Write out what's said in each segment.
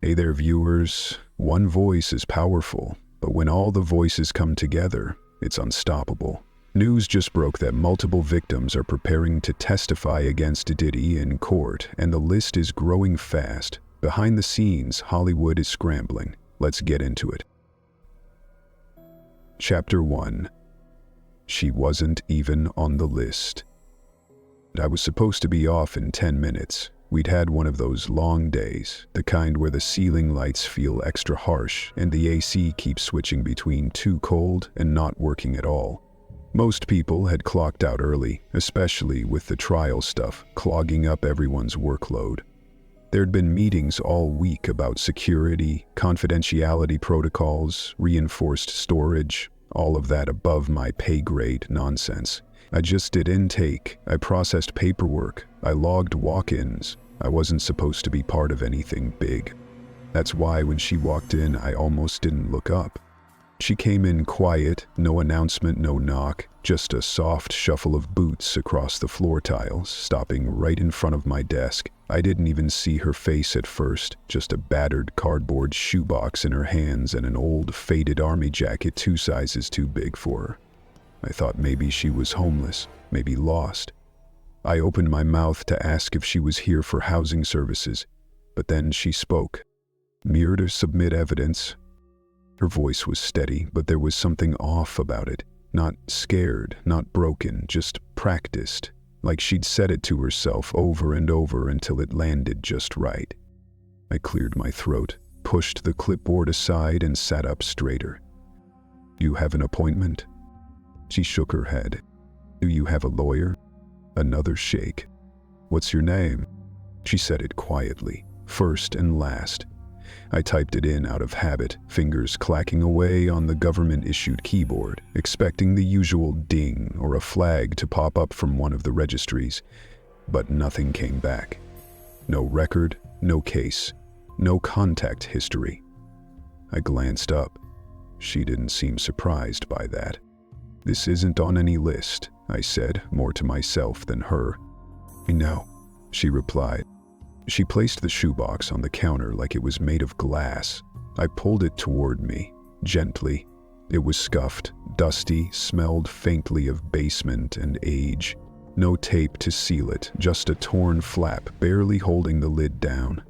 Hey there, viewers. One voice is powerful, but when all the voices come together, it's unstoppable. News just broke that multiple victims are preparing to testify against Diddy in court, and the list is growing fast. Behind the scenes, Hollywood is scrambling. Let's get into it. Chapter 1. She wasn't even on the list. I was supposed to be off in 10 minutes. We'd had one of those long days, the kind where the ceiling lights feel extra harsh and the AC keeps switching between too cold and not working at all. Most people had clocked out early, especially with the trial stuff clogging up everyone's workload. There'd been meetings all week about security, confidentiality protocols, reinforced storage, all of that above my pay grade nonsense. I just did intake, I processed paperwork, I logged walk-ins. I wasn't supposed to be part of anything big. That's why when she walked in, I almost didn't look up. She came in quiet, no announcement, no knock, just a soft shuffle of boots across the floor tiles, stopping right in front of my desk. I didn't even see her face at first, just a battered cardboard shoebox in her hands and an old faded army jacket 2 sizes too big for her. I thought maybe she was homeless, maybe lost. I opened my mouth to ask if she was here for housing services, but then she spoke. "Here to submit evidence." Her voice was steady, but there was something off about it. Not scared, not broken, just practiced, like she'd said it to herself over and over until it landed just right. I cleared my throat, pushed the clipboard aside, and sat up straighter. "You have an appointment?" She shook her head. "Do you have a lawyer?" Another shake. "What's your name?" She said it quietly, first and last. I typed it in out of habit, fingers clacking away on the government-issued keyboard, expecting the usual ding or a flag to pop up from one of the registries. But nothing came back. No record, no case, no contact history. I glanced up. She didn't seem surprised by that. "This isn't on any list," I said, more to myself than her. "I know," she replied. She placed the shoebox on the counter like it was made of glass. I pulled it toward me, gently. It was scuffed, dusty, smelled faintly of basement and age. No tape to seal it, just a torn flap barely holding the lid down.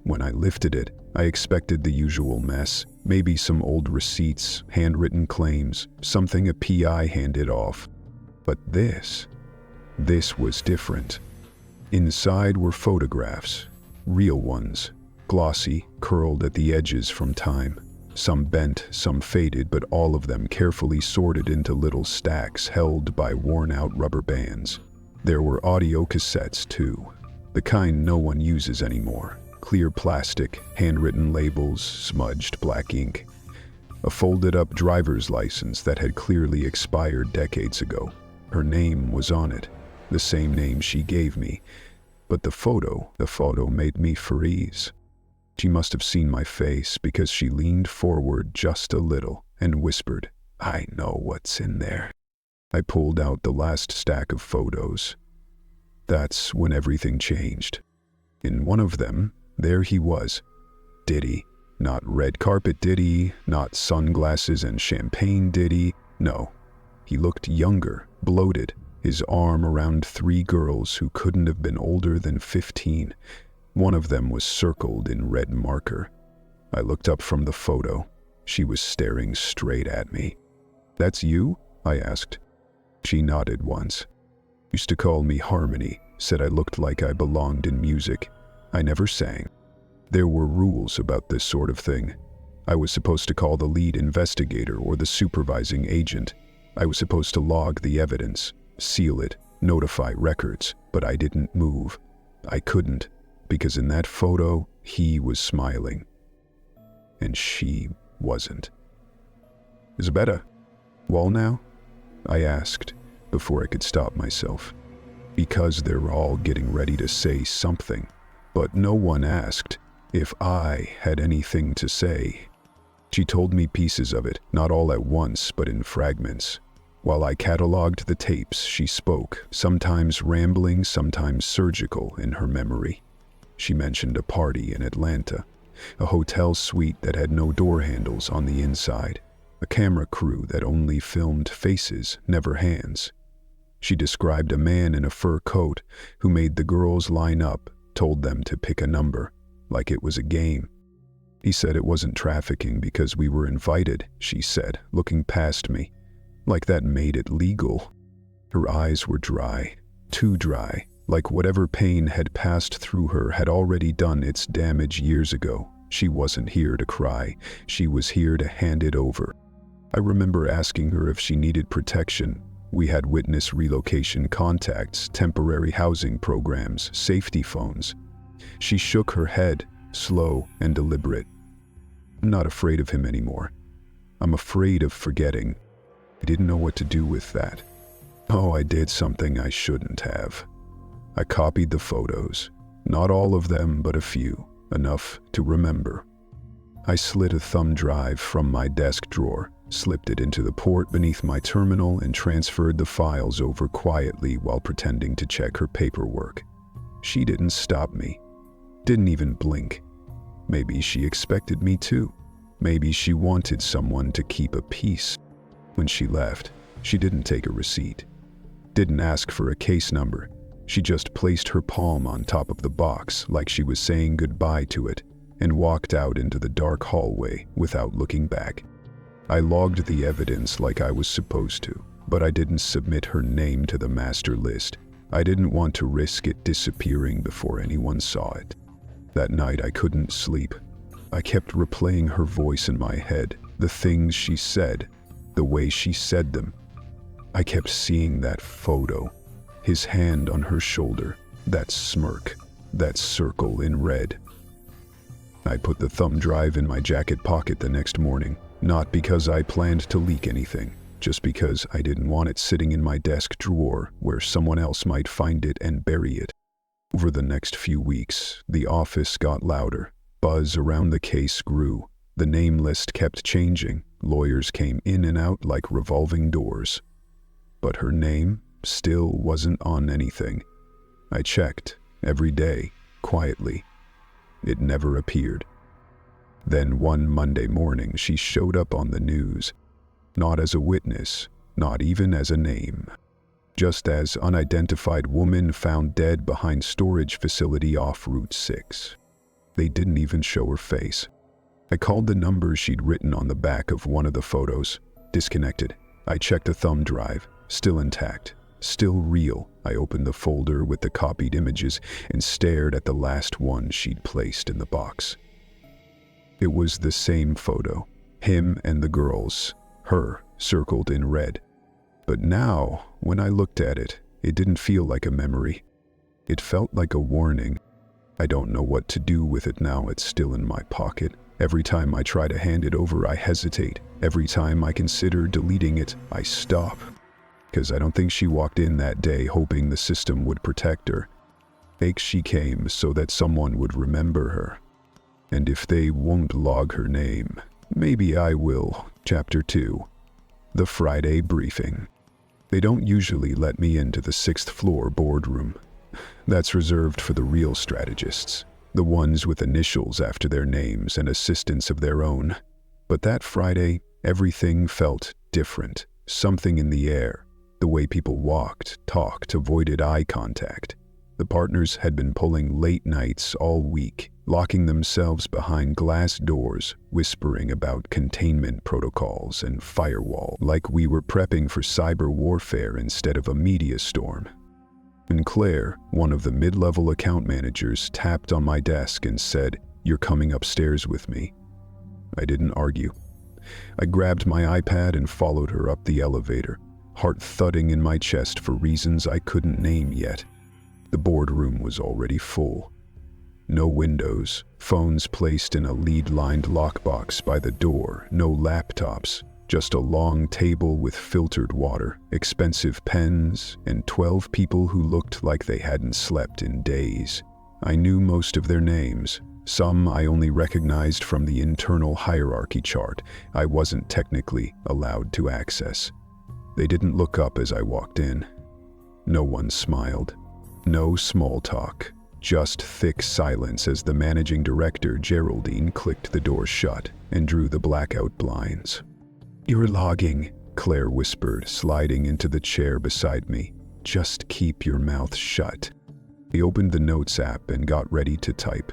When I lifted it, I expected the usual mess, maybe some old receipts, handwritten claims, something a PI handed off. But this was different. Inside were photographs, real ones, glossy, curled at the edges from time. Some bent, some faded, but all of them carefully sorted into little stacks held by worn-out rubber bands. There were audio cassettes too, the kind no one uses anymore. Clear plastic, handwritten labels, smudged black ink. A folded-up driver's license that had clearly expired decades ago. Her name was on it, the same name she gave me. But the photo made me freeze. She must have seen my face because she leaned forward just a little and whispered, "I know what's in there." I pulled out the last stack of photos. That's when everything changed. In one of them, there he was, Diddy. Not red carpet Diddy, not sunglasses and champagne Diddy. No, he looked younger, bloated, his arm around 3 girls who couldn't have been older than 15. One of them was circled in red marker. I looked up from the photo. She was staring straight at me. "That's you?" I asked. She nodded once. "Used to call me Harmony," said I looked like I belonged in music. I never sang. There were rules about this sort of thing. I was supposed to call the lead investigator or the supervising agent. I was supposed to log the evidence, seal it, notify records, but I didn't move. I couldn't, because in that photo, he was smiling. And she wasn't. "Is it better? Well now?" I asked, before I could stop myself. Because they were all getting ready to say something. But no one asked if I had anything to say. She told me pieces of it, not all at once, but in fragments. While I cataloged the tapes, she spoke, sometimes rambling, sometimes surgical in her memory. She mentioned a party in Atlanta, A hotel suite that had no door handles on the inside. A camera crew that only filmed faces, never hands. She described a man in a fur coat who made the girls line up, told them to pick a number, like it was a game. He said it wasn't trafficking because we were invited, she said, looking past me, like that made it legal. Her eyes were dry, too dry, like whatever pain had passed through her had already done its damage years ago. She wasn't here to cry, she was here to hand it over. I remember asking her if she needed protection. We had witness relocation contacts, temporary housing programs, safety phones. She shook her head, slow and deliberate. I'm not afraid of him anymore. I'm afraid of forgetting. I didn't know what to do with that. Oh, I did something I shouldn't have. I copied the photos. Not all of them, but a few, enough to remember. I slid a thumb drive from my desk drawer, slipped it into the port beneath my terminal, and transferred the files over quietly while pretending to check her paperwork. She didn't stop me. Didn't even blink. Maybe she expected me to. Maybe she wanted someone to keep a peace. When she left, she didn't take a receipt. Didn't ask for a case number. She just placed her palm on top of the box like she was saying goodbye to it and walked out into the dark hallway without looking back. I logged the evidence like I was supposed to, but I didn't submit her name to the master list. I didn't want to risk it disappearing before anyone saw it. That night I couldn't sleep. I kept replaying her voice in my head, the things she said, the way she said them. I kept seeing that photo, his hand on her shoulder, that smirk, that circle in red. I put the thumb drive in my jacket pocket the next morning, not because I planned to leak anything, just because I didn't want it sitting in my desk drawer where someone else might find it and bury it. Over the next few weeks, the office got louder. Buzz around the case grew. The name list kept changing. Lawyers came in and out like revolving doors. But her name still wasn't on anything. I checked every day, quietly. It never appeared. Then one Monday morning, she showed up on the news. Not as a witness, not even as a name. Just as unidentified woman found dead behind storage facility off Route 6. They didn't even show her face. I called the number she'd written on the back of one of the photos. Disconnected. I checked the thumb drive. Still intact. Still real. I opened the folder with the copied images and stared at the last one she'd placed in the box. It was the same photo. Him and the girls. Her, circled in red. But now, when I looked at it, it didn't feel like a memory. It felt like a warning. I don't know what to do with it now. It's still in my pocket. Every time I try to hand it over, I hesitate. Every time I consider deleting it, I stop. Because I don't think she walked in that day hoping the system would protect her. She came so that someone would remember her. And if they won't log her name, maybe I will. Chapter 2. The Friday Briefing. They don't usually let me into the 6th floor boardroom. That's reserved for the real strategists, the ones with initials after their names and assistants of their own. But that Friday, everything felt different. Something in the air. The way people walked, talked, avoided eye contact. The partners had been pulling late nights all week, locking themselves behind glass doors, whispering about containment protocols and firewall, like we were prepping for cyber warfare instead of a media storm. And Claire, one of the mid-level account managers, tapped on my desk and said, "You're coming upstairs with me." I didn't argue. I grabbed my iPad and followed her up the elevator, heart thudding in my chest for reasons I couldn't name yet. The boardroom was already full. No windows, phones placed in a lead-lined lockbox by the door, no laptops, just a long table with filtered water, expensive pens, and 12 people who looked like they hadn't slept in days. I knew most of their names. Some I only recognized from the internal hierarchy chart I wasn't technically allowed to access. They didn't look up as I walked in. No one smiled. No small talk. just thick silence as the managing director, Geraldine, clicked the door shut and drew the blackout blinds. "You're logging," Claire whispered, sliding into the chair beside me. "Just keep your mouth shut." He opened the notes app and got ready to type.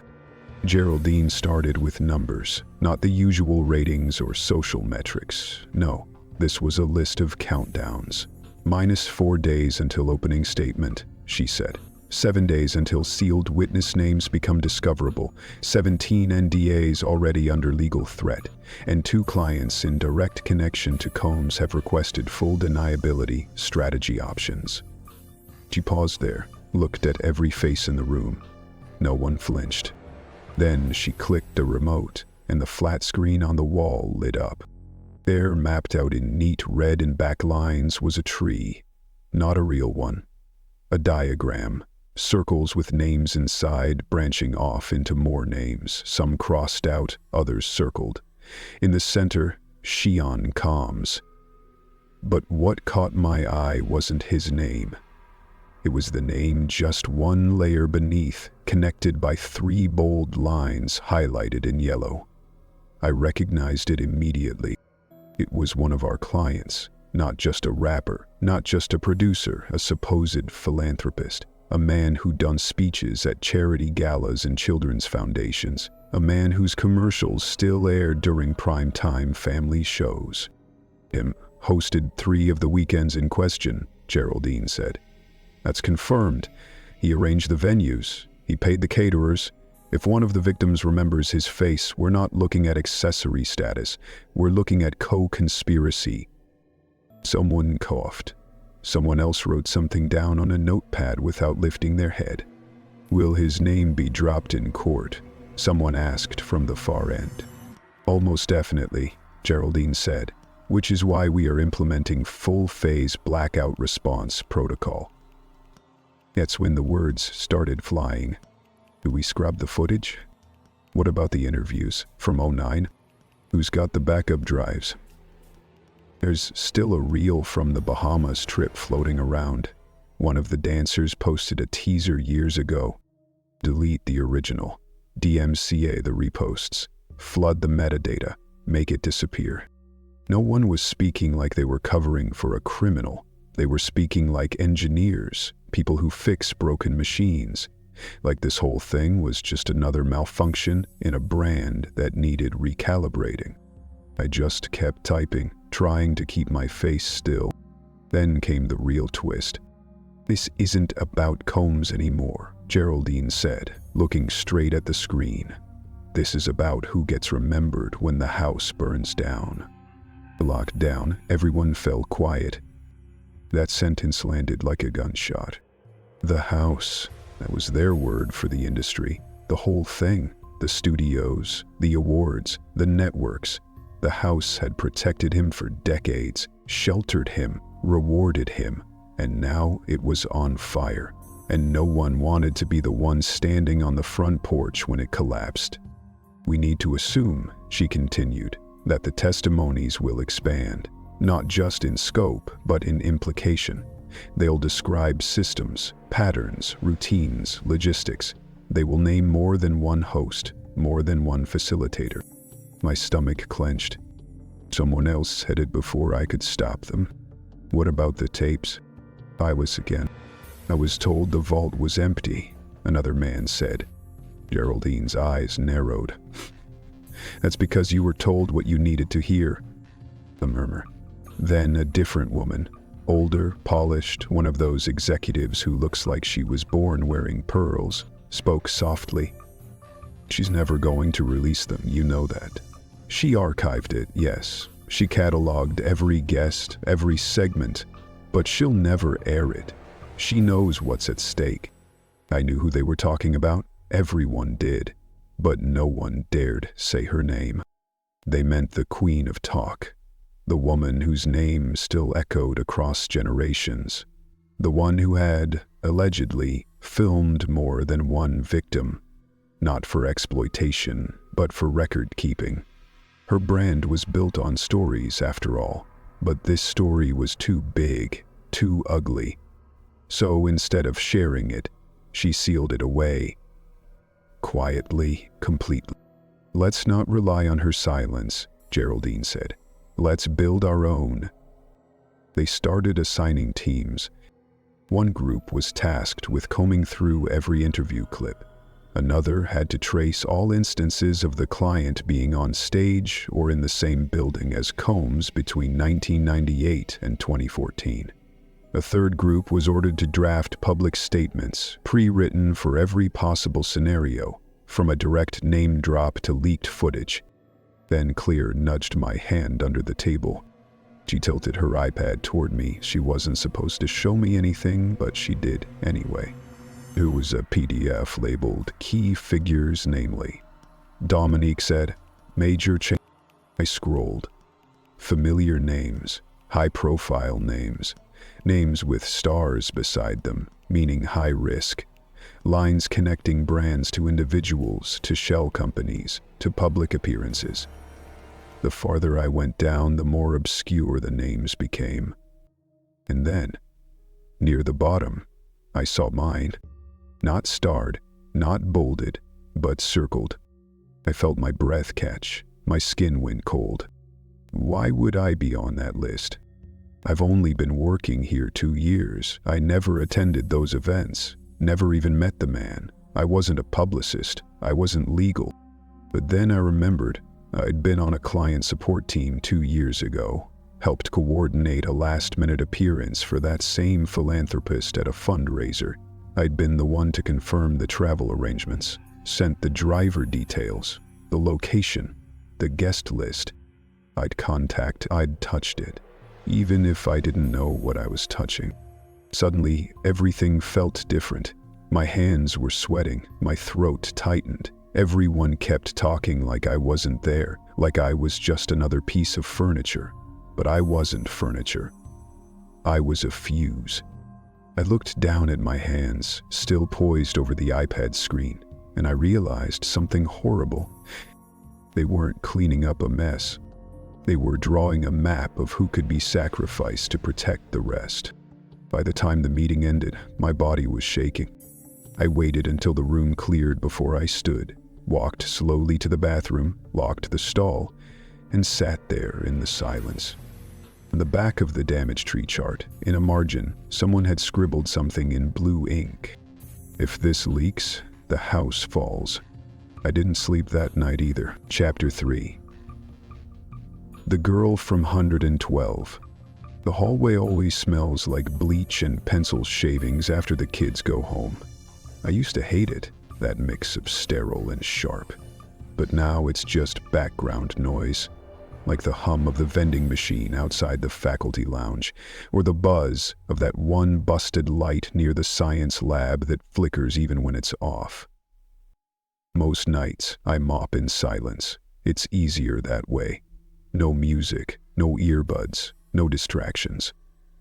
Geraldine started with numbers, not the usual ratings or social metrics. No, this was a list of countdowns. "-4 days until opening statement," she said. 7 days until sealed witness names become discoverable, 17 NDAs already under legal threat, and 2 clients in direct connection to Combs have requested full deniability strategy options. She paused there, looked at every face in the room. No one flinched. Then she clicked a remote, and the flat screen on the wall lit up. There, mapped out in neat red and black lines, was a tree. Not a real one. A diagram. Circles with names inside, branching off into more names, some crossed out, others circled. In the center, Shion Combs. But what caught my eye wasn't his name. It was the name just one layer beneath, connected by 3 bold lines highlighted in yellow. I recognized it immediately. It was one of our clients, not just a rapper, not just a producer, a supposed philanthropist. A man who'd done speeches at charity galas and children's foundations. A man whose commercials still aired during primetime family shows. Him hosted 3 of the weekends in question, Geraldine said. That's confirmed. He arranged the venues. He paid the caterers. If one of the victims remembers his face, we're not looking at accessory status. We're looking at co-conspiracy. Someone coughed. Someone else wrote something down on a notepad without lifting their head. "Will his name be dropped in court?" someone asked from the far end. "Almost definitely," Geraldine said, "which is why we are implementing full-phase blackout response protocol." That's when the words started flying. Do we scrub the footage? What about the interviews from '09? Who's got the backup drives? There's still a reel from the Bahamas trip floating around. One of the dancers posted a teaser years ago. Delete the original. DMCA the reposts. Flood the metadata. Make it disappear. No one was speaking like they were covering for a criminal. They were speaking like engineers, people who fix broken machines. Like this whole thing was just another malfunction in a brand that needed recalibrating. I just kept typing, trying to keep my face still. Then came the real twist. "This isn't about Combs anymore," Geraldine said, looking straight at the screen. "This is about who gets remembered when the house burns down." Locked down, everyone fell quiet. That sentence landed like a gunshot. The house, that was their word for the industry. The whole thing, the studios, the awards, the networks. The house had protected him for decades, sheltered him, rewarded him, and now it was on fire, and no one wanted to be the one standing on the front porch when it collapsed. "We need to assume," she continued, "that the testimonies will expand, not just in scope, but in implication. They'll describe systems, patterns, routines, logistics. They will name more than one host, more than one facilitator." My stomach clenched. Someone else said it before I could stop them. "What about the tapes?" I was again. "I was told the vault was empty," another man said. Geraldine's eyes narrowed. "That's because you were told what you needed to hear." A murmur. Then a different woman, older, polished, one of those executives who looks like she was born wearing pearls, spoke softly. "She's never going to release them, you know that. She archived it, yes. She cataloged every guest, every segment, but she'll never air it. She knows what's at stake." I knew who they were talking about. Everyone did. But no one dared say her name. They meant the Queen of Talk. The woman whose name still echoed across generations. The one who had, allegedly, filmed more than one victim. Not for exploitation, but for record-keeping. Her brand was built on stories, after all, but this story was too big, too ugly. So instead of sharing it, she sealed it away, quietly, completely. "Let's not rely on her silence," Geraldine said. "Let's build our own." They started assigning teams. One group was tasked with combing through every interview clip. Another had to trace all instances of the client being on stage or in the same building as Combs between 1998 and 2014. A third group was ordered to draft public statements, pre-written for every possible scenario, from a direct name drop to leaked footage. Then Clear nudged my hand under the table. She tilted her iPad toward me. She wasn't supposed to show me anything, but she did anyway. It was a PDF labeled Key Figures Namely. Dominique said, "Major change." I scrolled. Familiar names, high-profile names, names with stars beside them, meaning high risk. Lines connecting brands to individuals, to shell companies, to public appearances. The farther I went down, the more obscure the names became. And then, near the bottom, I saw mine. Not starred, not bolded, but circled. I felt my breath catch. My skin went cold. Why would I be on that list? I've only been working here 2 years. I never attended those events, never even met the man. I wasn't a publicist. I wasn't legal. But then I remembered I'd been on a client support team 2 years ago, helped coordinate a last-minute appearance for that same philanthropist at a fundraiser. I'd been the one to confirm the travel arrangements, sent the driver details, the location, the guest list. I'd touched it, even if I didn't know what I was touching. Suddenly, everything felt different. My hands were sweating, my throat tightened. Everyone kept talking like I wasn't there, like I was just another piece of furniture. But I wasn't furniture. I was a fuse. I looked down at my hands, still poised over the iPad screen, and I realized something horrible. They weren't cleaning up a mess. They were drawing a map of who could be sacrificed to protect the rest. By the time the meeting ended, my body was shaking. I waited until the room cleared before I stood, walked slowly to the bathroom, locked the stall, and sat there in the silence. On the back of the damage tree chart, in a margin, someone had scribbled something in blue ink. "If this leaks, the house falls." I didn't sleep that night either. Chapter 3. The girl from 112. The hallway always smells like bleach and pencil shavings after the kids go home. I used to hate it, that mix of sterile and sharp. But now it's just background noise, like the hum of the vending machine outside the faculty lounge, or the buzz of that one busted light near the science lab that flickers even when it's off. Most nights, I mop in silence. It's easier that way. No music, no earbuds, no distractions.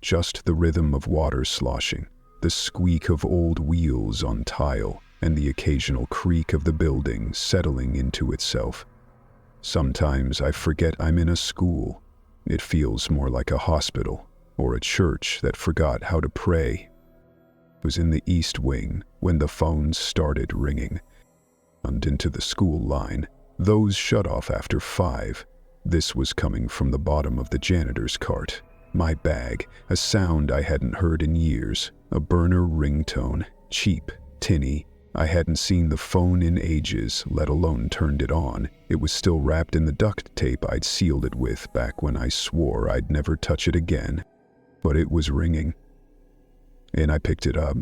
Just the rhythm of water sloshing, the squeak of old wheels on tile, and the occasional creak of the building settling into itself. Sometimes I forget I'm in a school. It feels more like a hospital, or a church that forgot how to pray. I was in the East Wing when the phones started ringing. And into the school line. Those shut off after 5. This was coming from the bottom of the janitor's cart. My bag, a sound I hadn't heard in years, a burner ringtone, cheap, tinny. I hadn't seen the phone in ages, let alone turned it on. It was still wrapped in the duct tape I'd sealed it with back when I swore I'd never touch it again. But it was ringing. And I picked it up.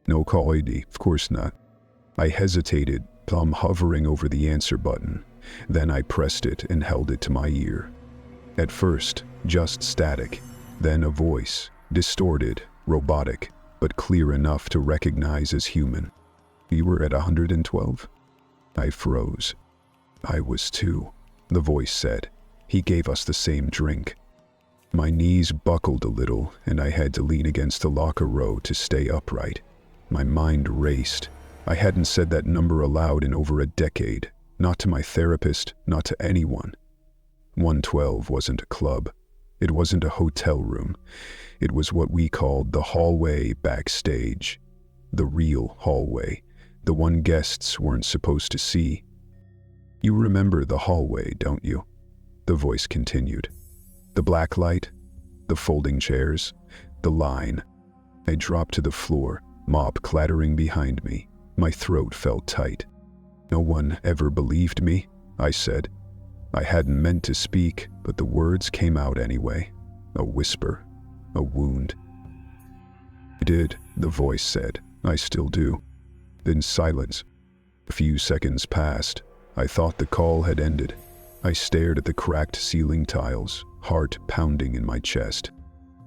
No call ID, of course not. I hesitated, thumb hovering over the answer button. Then I pressed it and held it to my ear. At first, just static. Then a voice, distorted, robotic, but clear enough to recognize as human. "You were at 112? I froze. "I was too," the voice said. "He gave us the same drink." My knees buckled a little, and I had to lean against the locker row to stay upright. My mind raced. I hadn't said that number aloud in over a decade. Not to my therapist, not to anyone. 112 wasn't a club. It wasn't a hotel room. It was what we called the hallway backstage. The real hallway. The one guests weren't supposed to see. You remember the hallway, don't you? The voice continued. The black light, the folding chairs, the line. I dropped to the floor, mop clattering behind me. My throat felt tight. No one ever believed me, I said. I hadn't meant to speak, but the words came out anyway. A whisper, a wound. I did, the voice said. I still do. Then silence. A few seconds passed. I thought the call had ended. I stared at the cracked ceiling tiles, heart pounding in my chest.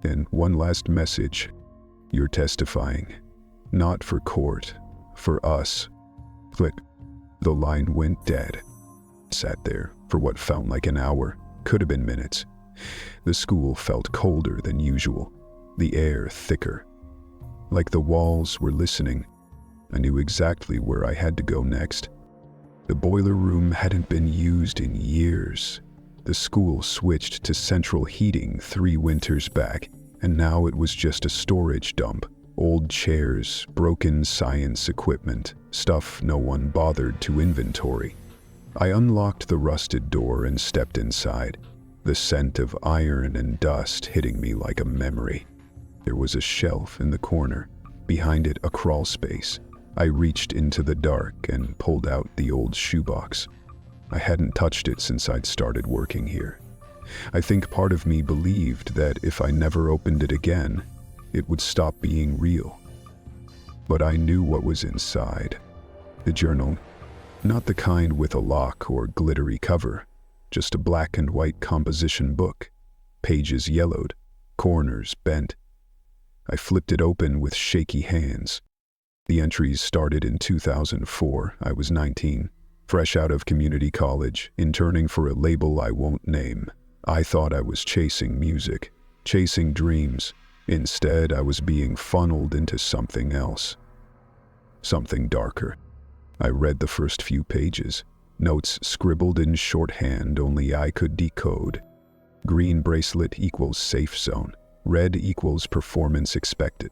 Then one last message. You're testifying. Not for court, for us. Click. The line went dead. Sat there for what felt like an hour, could have been minutes. The school felt colder than usual, the air thicker. Like the walls were listening. I knew exactly where I had to go next. The boiler room hadn't been used in years. The school switched to central heating 3 winters back, and now it was just a storage dump. Old chairs, broken science equipment, stuff no one bothered to inventory. I unlocked the rusted door and stepped inside, the scent of iron and dust hitting me like a memory. There was a shelf in the corner, behind it a crawl space. I reached into the dark and pulled out the old shoebox. I hadn't touched it since I'd started working here. I think part of me believed that if I never opened it again, it would stop being real. But I knew what was inside. The journal, not the kind with a lock or glittery cover, just a black and white composition book, pages yellowed, corners bent. I flipped it open with shaky hands. The entries started in 2004. I was 19, fresh out of community college, interning for a label I won't name. I thought I was chasing music, chasing dreams. Instead, I was being funneled into something else. Something darker. I read the first few pages, notes scribbled in shorthand only I could decode. Green bracelet equals safe zone. Red equals performance expected.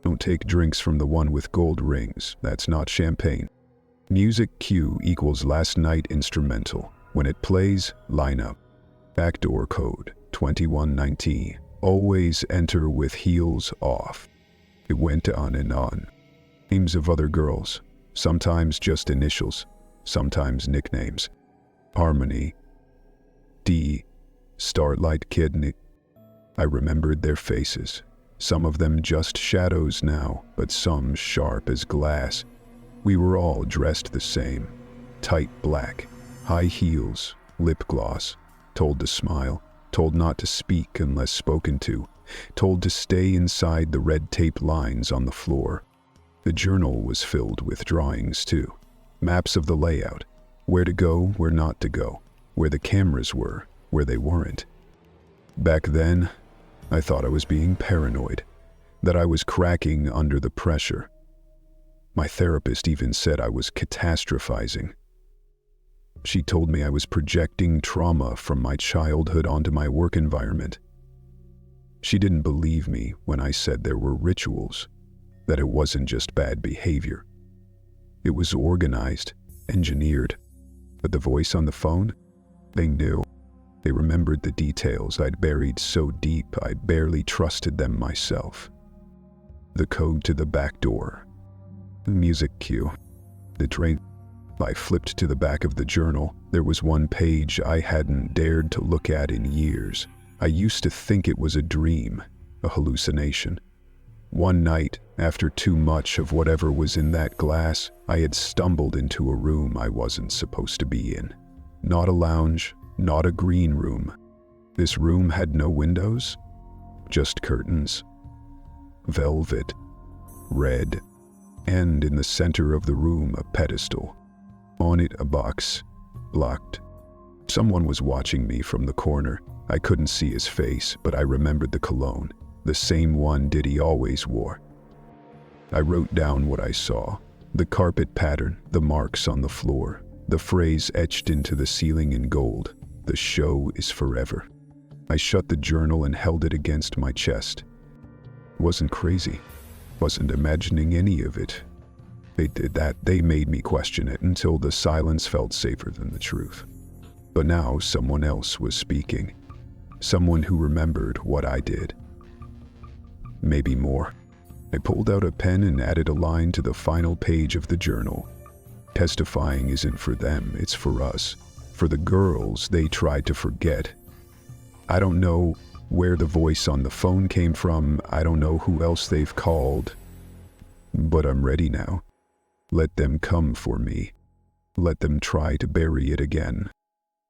Don't take drinks from the one with gold rings. That's not champagne. Music cue equals last night instrumental. When it plays, line up. Backdoor code 2119. Always enter with heels off. It went on and on. Names of other girls, sometimes just initials, sometimes nicknames. Harmony, D, Starlight Kidney. I remembered their faces, some of them just shadows now, but some sharp as glass. We were all dressed the same, tight black, high heels, lip gloss, told to smile, told not to speak unless spoken to, told to stay inside the red tape lines on the floor. The journal was filled with drawings too, maps of the layout, where to go, where not to go, where the cameras were, where they weren't. Back then, I thought I was being paranoid, that I was cracking under the pressure. My therapist even said I was catastrophizing. She told me I was projecting trauma from my childhood onto my work environment. She didn't believe me when I said there were rituals, that it wasn't just bad behavior. It was organized, engineered. But the voice on the phone? They knew. They remembered the details I'd buried so deep I barely trusted them myself. The code to the back door. The music cue. The train. I flipped to the back of the journal. There was one page I hadn't dared to look at in years. I used to think it was a dream, a hallucination. One night, after too much of whatever was in that glass, I had stumbled into a room I wasn't supposed to be in. Not a lounge, not a green room. This room had no windows, just curtains. Velvet, red, and in the center of the room a pedestal. On it a box, locked. Someone was watching me from the corner. I couldn't see his face, but I remembered the cologne, the same one Diddy always wore. I wrote down what I saw, the carpet pattern, the marks on the floor, the phrase etched into the ceiling in gold, "The show is forever." I shut the journal and held it against my chest. Wasn't crazy, wasn't imagining any of it. They did that. They made me question it until the silence felt safer than the truth. But now someone else was speaking. Someone who remembered what I did. Maybe more. I pulled out a pen and added a line to the final page of the journal. Testifying isn't for them, it's for us. For the girls they tried to forget. I don't know where the voice on the phone came from. I don't know who else they've called. But I'm ready now. Let them come for me. Let them try to bury it again.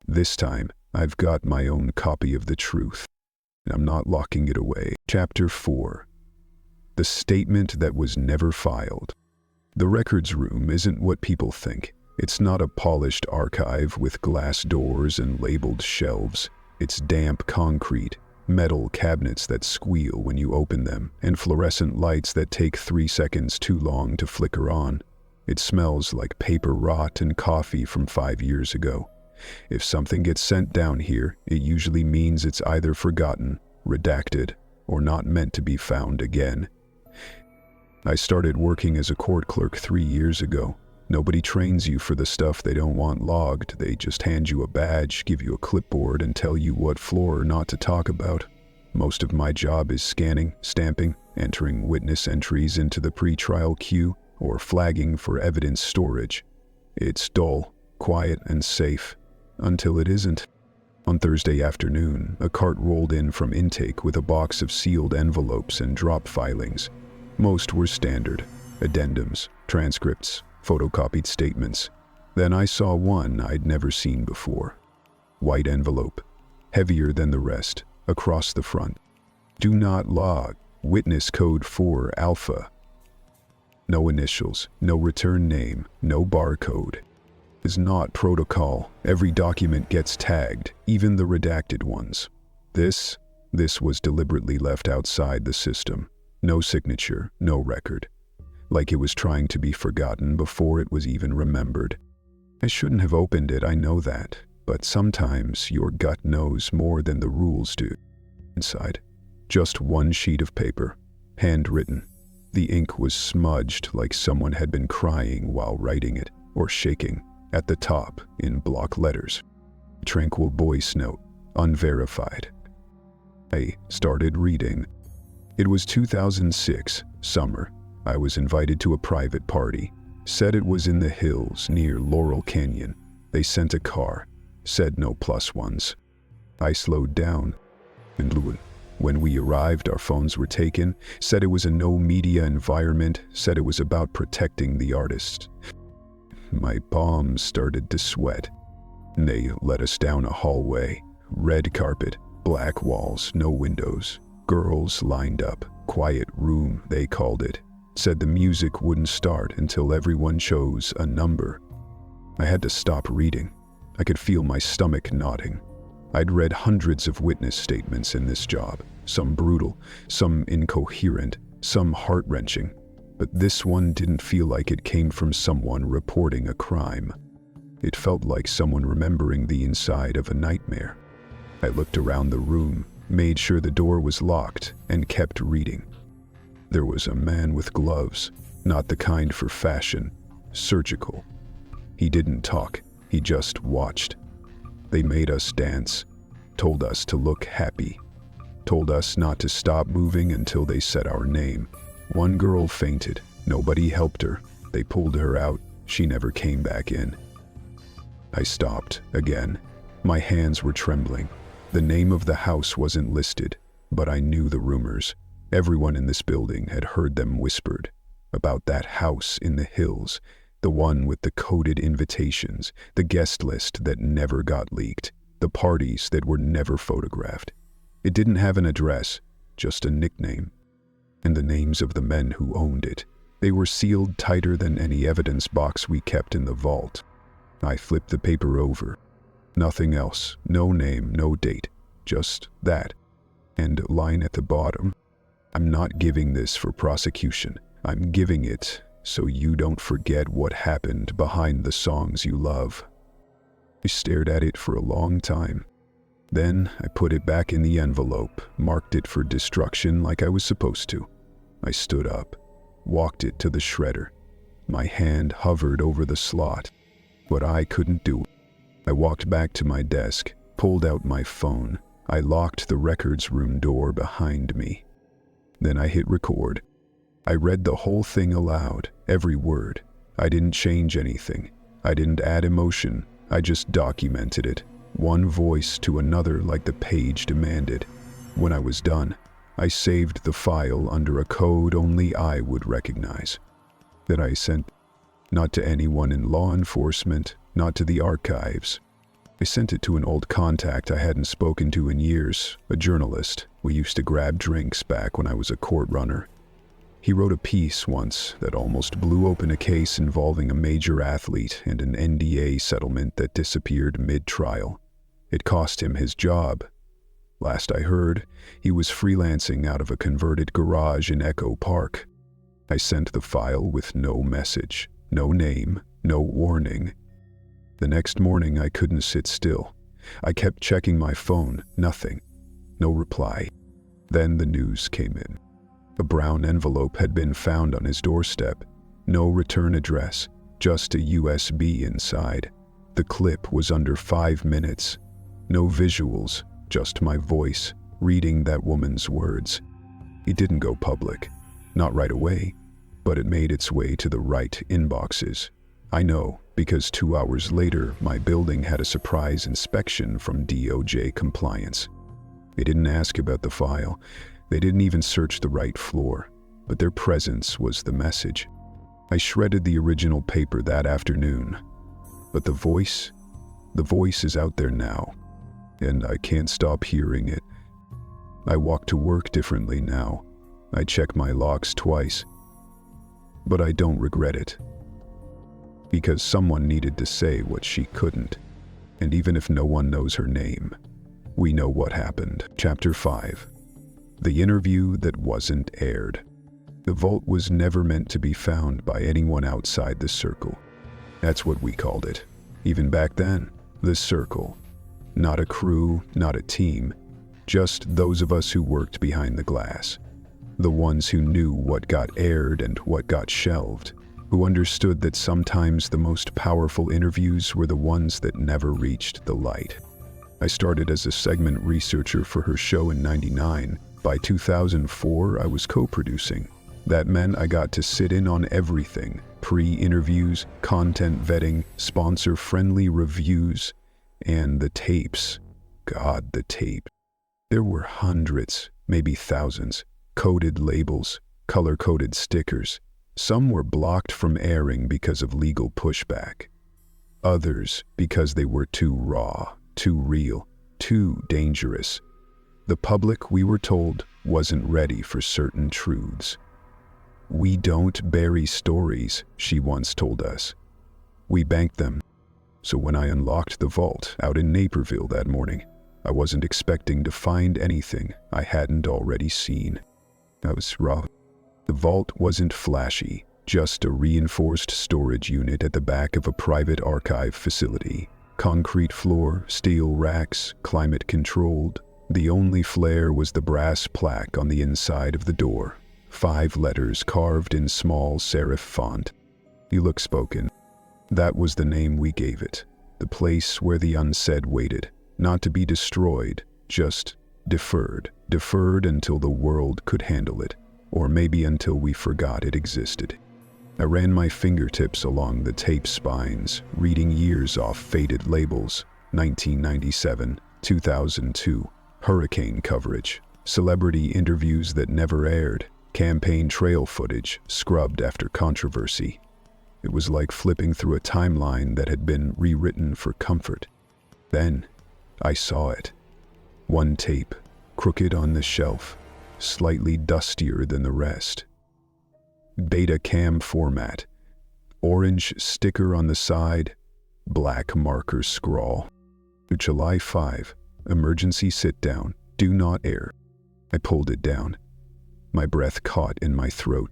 This time, I've got my own copy of the truth. I'm not locking it away. Chapter 4. The statement that was never filed. The records room isn't what people think. It's not a polished archive with glass doors and labeled shelves. It's damp concrete, metal cabinets that squeal when you open them, and fluorescent lights that take 3 seconds too long to flicker on. It smells like paper rot and coffee from 5 years ago. If something gets sent down here, it usually means it's either forgotten, redacted, or not meant to be found again. I started working as a court clerk 3 years ago. Nobody trains you for the stuff they don't want logged. They just hand you a badge, give you a clipboard, and tell you what floor not to talk about. Most of my job is scanning, stamping, entering witness entries into the pre-trial queue, or flagging for evidence storage. It's dull, quiet, and safe. Until it isn't. On Thursday afternoon, a cart rolled in from intake with a box of sealed envelopes and drop filings. Most were standard, addendums, transcripts, photocopied statements. Then I saw one I'd never seen before. White envelope, heavier than the rest, across the front. Do not log, witness code 4 alpha. No initials, no return name, no barcode. Is not protocol. Every document gets tagged, even the redacted ones. This was deliberately left outside the system. No signature, no record. Like it was trying to be forgotten before it was even remembered. I shouldn't have opened it, I know that, but sometimes your gut knows more than the rules do. Inside, just one sheet of paper, handwritten. The ink was smudged like someone had been crying while writing it, or shaking. At the top, in block letters. Tranquil voice note, unverified. I started reading. It was 2006, summer. I was invited to a private party. Said it was in the hills near Laurel Canyon. They sent a car. Said no plus ones. I slowed down. And when we arrived, our phones were taken. Said it was a no media environment. Said it was about protecting the artists. My palms started to sweat. They led us down a hallway. Red carpet, black walls, no windows. Girls lined up. Quiet room, they called it. Said the music wouldn't start until everyone chose a number. I had to stop reading. I could feel my stomach knotting. I'd read hundreds of witness statements in this job. Some brutal, some incoherent, some heart-wrenching. But this one didn't feel like it came from someone reporting a crime. It felt like someone remembering the inside of a nightmare. I looked around the room, made sure the door was locked, and kept reading. There was a man with gloves, not the kind for fashion, surgical. He didn't talk, he just watched. They made us dance, told us to look happy, told us not to stop moving until they said our name. One girl fainted. Nobody helped her. They pulled her out. She never came back in. I stopped again. My hands were trembling. The name of the house wasn't listed, but I knew the rumors. Everyone in this building had heard them whispered about that house in the hills, the one with the coded invitations, the guest list that never got leaked, the parties that were never photographed. It didn't have an address, just a nickname. And the names of the men who owned it. They were sealed tighter than any evidence box we kept in the vault. I flipped the paper over. Nothing else, no name, no date, just that. And a line at the bottom. I'm not giving this for prosecution. I'm giving it so you don't forget what happened behind the songs you love. I stared at it for a long time. Then I put it back in the envelope, marked it for destruction like I was supposed to. I stood up, walked it to the shredder, My hand hovered over the slot, but I couldn't do it. I walked back to my desk, pulled out my phone. I locked the records room door behind me. Then I hit record. I read the whole thing aloud, every word. I didn't change anything. I didn't add emotion. I just documented it, one voice to another like the page demanded. When I was done, I saved the file under a code only I would recognize. That I sent not to anyone in law enforcement, not to the archives. I sent it to an old contact I hadn't spoken to in years, a journalist. We used to grab drinks back when I was a court runner. He wrote a piece once that almost blew open a case involving a major athlete and an NDA settlement that disappeared mid-trial. It cost him his job. Last I heard, he was freelancing out of a converted garage in Echo Park. I sent the file with no message, no name, no warning. The next morning I couldn't sit still. I kept checking my phone, nothing. No reply. Then the news came in. A brown envelope had been found on his doorstep. No return address, just a USB inside. The clip was under 5 minutes. No visuals, just my voice, reading that woman's words. It didn't go public. Not right away, but it made its way to the right inboxes. I know, because 2 hours later, my building had a surprise inspection from DOJ compliance. They didn't ask about the file. They didn't even search the right floor, but their presence was the message. I shredded the original paper that afternoon, but the voice is out there now, and I can't stop hearing it. I walk to work differently now. I check my locks twice, but I don't regret it. Because someone needed to say what she couldn't, and even if no one knows her name, we know what happened. Chapter 5. The interview that wasn't aired. The vault was never meant to be found by anyone outside the circle. That's what we called it. Even back then, the circle. Not a crew, not a team, just those of us who worked behind the glass. The ones who knew what got aired and what got shelved, who understood that sometimes the most powerful interviews were the ones that never reached the light. I started as a segment researcher for her show in '99. By 2004, I was co-producing. That meant I got to sit in on everything: pre-interviews, content vetting, sponsor-friendly reviews, and the tapes. God, the tape. There were hundreds, maybe thousands, coded labels, color-coded stickers. Some were blocked from airing because of legal pushback. Others because they were too raw, too real, too dangerous. The public, we were told, wasn't ready for certain truths. "We don't bury stories," she once told us. We banked them. So when I unlocked the vault out in Naperville that morning, I wasn't expecting to find anything I hadn't already seen. I was raw. The vault wasn't flashy, just a reinforced storage unit at the back of a private archive facility. Concrete floor, steel racks, climate-controlled. The only flair was the brass plaque on the inside of the door. 5 letters carved in small serif font. You look spoken. That was the name we gave it. The place where the unsaid waited, not to be destroyed, just deferred. Deferred until the world could handle it, or maybe until we forgot it existed. I ran my fingertips along the tape spines, reading years off faded labels. 1997, 2002. Hurricane coverage, celebrity interviews that never aired, campaign trail footage scrubbed after controversy. It was like flipping through a timeline that had been rewritten for comfort. Then, I saw it. One tape, crooked on the shelf, slightly dustier than the rest. Beta cam format, orange sticker on the side, black marker scrawl. July 5. Emergency sit down, do not air. I pulled it down. My breath caught in my throat.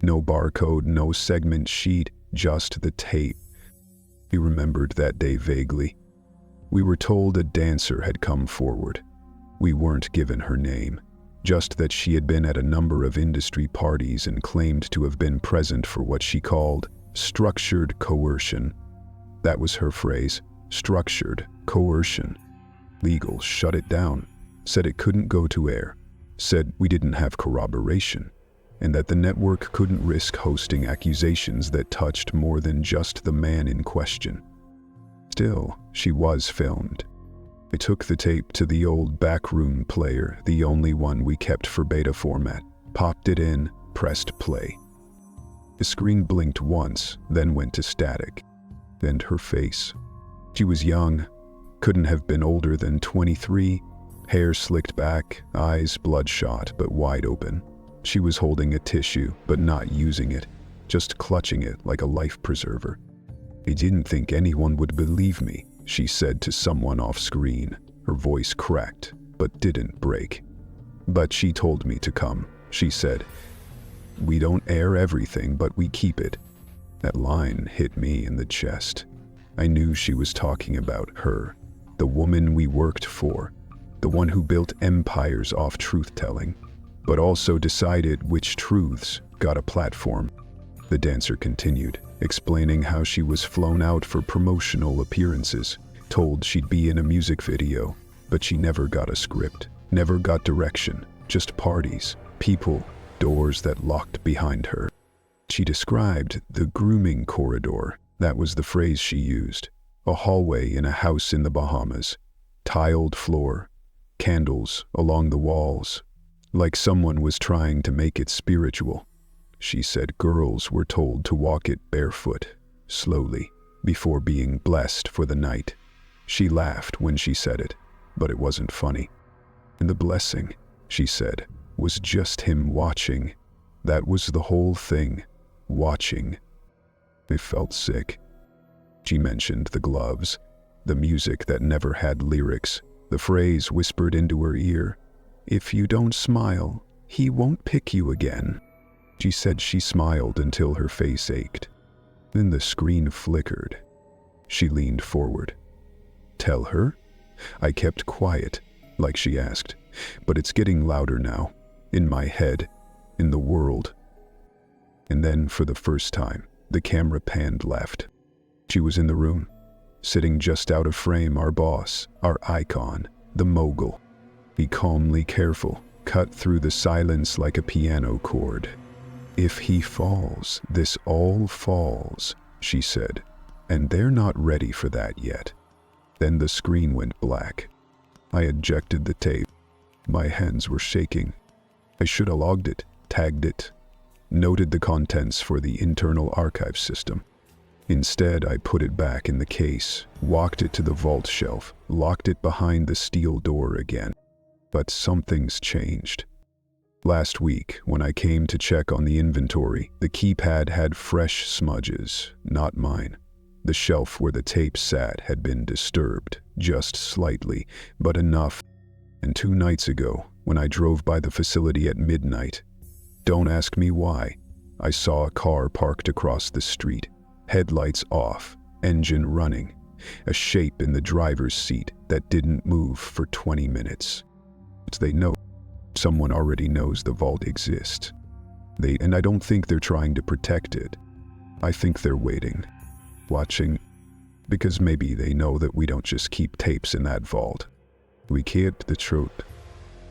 No barcode, no segment sheet, just the tape. He remembered that day vaguely. We were told a dancer had come forward. We weren't given her name, just that she had been at a number of industry parties and claimed to have been present for what she called Structured coercion. That was her phrase. Structured coercion. Legal shut it down. Said it couldn't go to air. Said we didn't have corroboration. And that the network couldn't risk hosting accusations that touched more than just the man in question. Still, she was filmed. I took the tape to the old backroom player, the only one we kept for beta format, popped it in, pressed play. The screen blinked once, then went to static. And her face. She was young, couldn't have been older than 23, hair slicked back, eyes bloodshot but wide open. She was holding a tissue, but not using it, just clutching it like a life preserver. I didn't think anyone would believe me, she said to someone off screen. Her voice cracked, but didn't break. But she told me to come, she said. We don't air everything, but we keep it. That line hit me in the chest. I knew she was talking about her, the woman we worked for, the one who built empires off truth-telling, but also decided which truths got a platform. The dancer continued, explaining how she was flown out for promotional appearances, told she'd be in a music video, but she never got a script, never got direction, just parties, people, doors that locked behind her. She described the grooming corridor. That was the phrase she used. A hallway in a house in the Bahamas. Tiled floor. Candles along the walls. Like someone was trying to make it spiritual. She said girls were told to walk it barefoot, slowly, before being blessed for the night. She laughed when she said it, but it wasn't funny. And the blessing, she said, was just him watching. That was the whole thing. Watching. I felt sick. She mentioned the gloves, the music that never had lyrics, the phrase whispered into her ear, "If you don't smile, he won't pick you again." She said she smiled until her face ached. Then the screen flickered. She leaned forward. Tell her? I kept quiet, like she asked, but it's getting louder now, in my head, in the world. And then, for the first time, the camera panned left. She was in the room, sitting just out of frame, our boss, our icon, the mogul. He calmly careful, cut through the silence like a piano chord. "If he falls, this all falls," she said, "and they're not ready for that yet." Then the screen went black. I ejected the tape. My hands were shaking. I should have logged it, tagged it, noted the contents for the internal archive system. Instead, I put it back in the case, walked it to the vault shelf, locked it behind the steel door again. But something's changed. Last week, when I came to check on the inventory, the keypad had fresh smudges, not mine. The shelf where the tape sat had been disturbed, just slightly, but enough. And 2 nights ago, when I drove by the facility at midnight, don't ask me why, I saw a car parked across the street, headlights off, engine running, a shape in the driver's seat that didn't move for 20 minutes. They know. Someone already knows the vault exists. And I don't think they're trying to protect it. I think they're waiting, watching, because maybe they know that we don't just keep tapes in that vault. We keep the truth,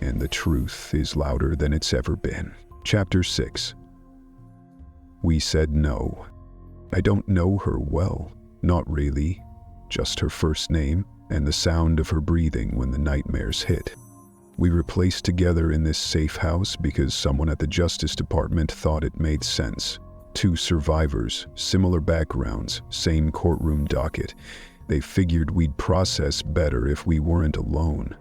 and the truth is louder than it's ever been. Chapter 6. We said no. I don't know her well, not really, just her first name and the sound of her breathing when the nightmares hit. We were placed together in this safe house because someone at the Justice Department thought it made sense. 2 survivors, similar backgrounds, same courtroom docket. They figured we'd process better if we weren't alone.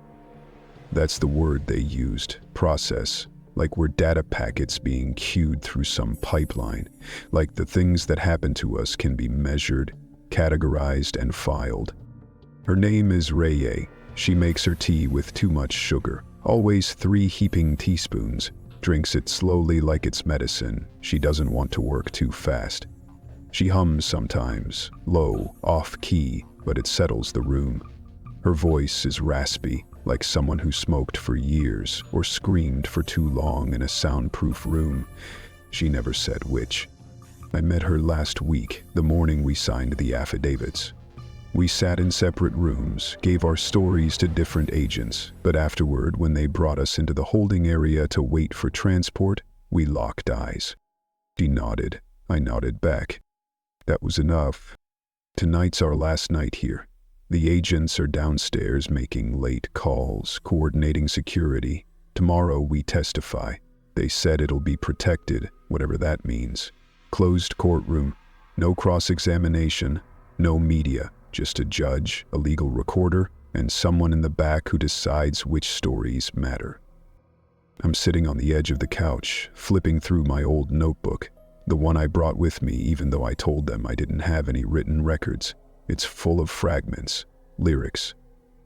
That's the word they used, process, like we're data packets being queued through some pipeline, like the things that happen to us can be measured, categorized, and filed. Her name is Reye. She makes her tea with too much sugar, always 3 heaping teaspoons, drinks it slowly like it's medicine. She doesn't want to work too fast. She hums sometimes, low, off-key, but it settles the room. Her voice is raspy, like someone who smoked for years or screamed for too long in a soundproof room. She never said which. I met her last week, the morning we signed the affidavits. We sat in separate rooms, gave our stories to different agents, but afterward, when they brought us into the holding area to wait for transport, we locked eyes. She nodded. I nodded back. That was enough. Tonight's our last night here. The agents are downstairs making late calls, coordinating security. Tomorrow we testify. They said it'll be protected, whatever that means. Closed courtroom, no cross-examination, no media, just a judge, a legal recorder, and someone in the back who decides which stories matter. I'm sitting on the edge of the couch, flipping through my old notebook, the one I brought with me even though I told them I didn't have any written records. It's full of fragments, lyrics,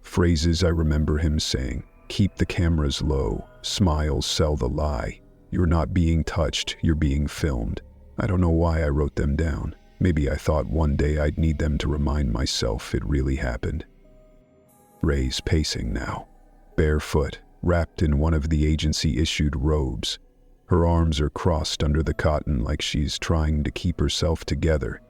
phrases I remember him saying. Keep the cameras low, smile, sell the lie. You're not being touched, you're being filmed. I don't know why I wrote them down. Maybe I thought one day I'd need them to remind myself it really happened. Ray's pacing now, barefoot, wrapped in one of the agency-issued robes. Her arms are crossed under the cotton like she's trying to keep herself together.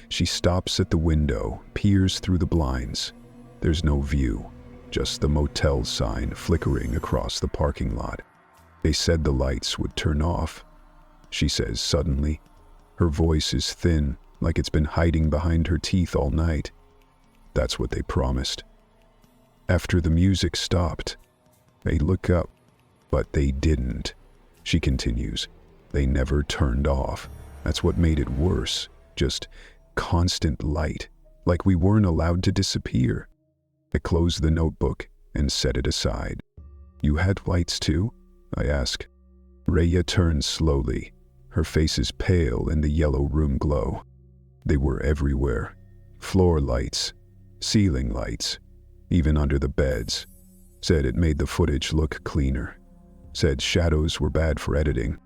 She stops at the window, peers through the blinds. There's no view, just the motel sign flickering across the parking lot. They said the lights would turn off, she says suddenly. Her voice is thin, like it's been hiding behind her teeth all night. That's what they promised. After the music stopped, they look up, but they didn't. She continues. They never turned off. That's what made it worse. Just constant light, like we weren't allowed to disappear. I closed the notebook and set it aside. You had lights too? I ask. Raya turns slowly. Her face is pale in the yellow room glow. They were everywhere. Floor lights, ceiling lights, even under the beds. Said it made the footage look cleaner. Said shadows were bad for editing.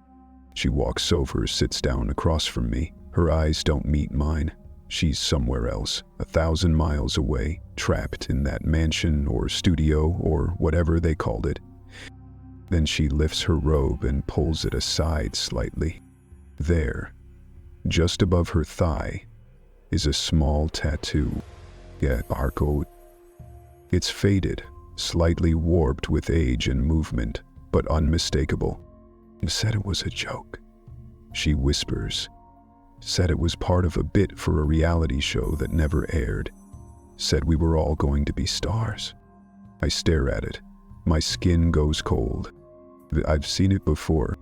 She walks over, sits down across from me. Her eyes don't meet mine. She's somewhere else, 1,000 miles away, trapped in that mansion or studio or whatever they called it. Then she lifts her robe and pulls it aside slightly. There, just above her thigh, is a small tattoo. Yeah, barcode. It's faded, slightly warped with age and movement, but unmistakable. Said it was a joke. She whispers. Said it was part of a bit for a reality show that never aired. Said we were all going to be stars. I stare at it. My skin goes cold. I've seen it before.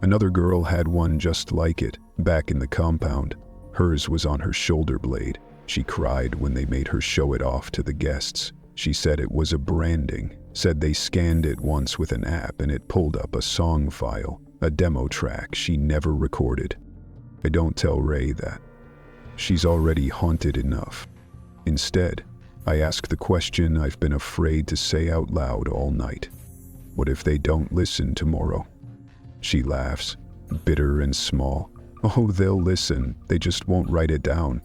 Another girl had one just like it, back in the compound. Hers was on her shoulder blade. She cried when they made her show it off to the guests. She said it was a branding. Said they scanned it once with an app and it pulled up a song file, a demo track she never recorded. I don't tell Ray that. She's already haunted enough. Instead, I ask the question I've been afraid to say out loud all night. What if they don't listen tomorrow? She laughs, bitter and small. Oh, they'll listen, they just won't write it down.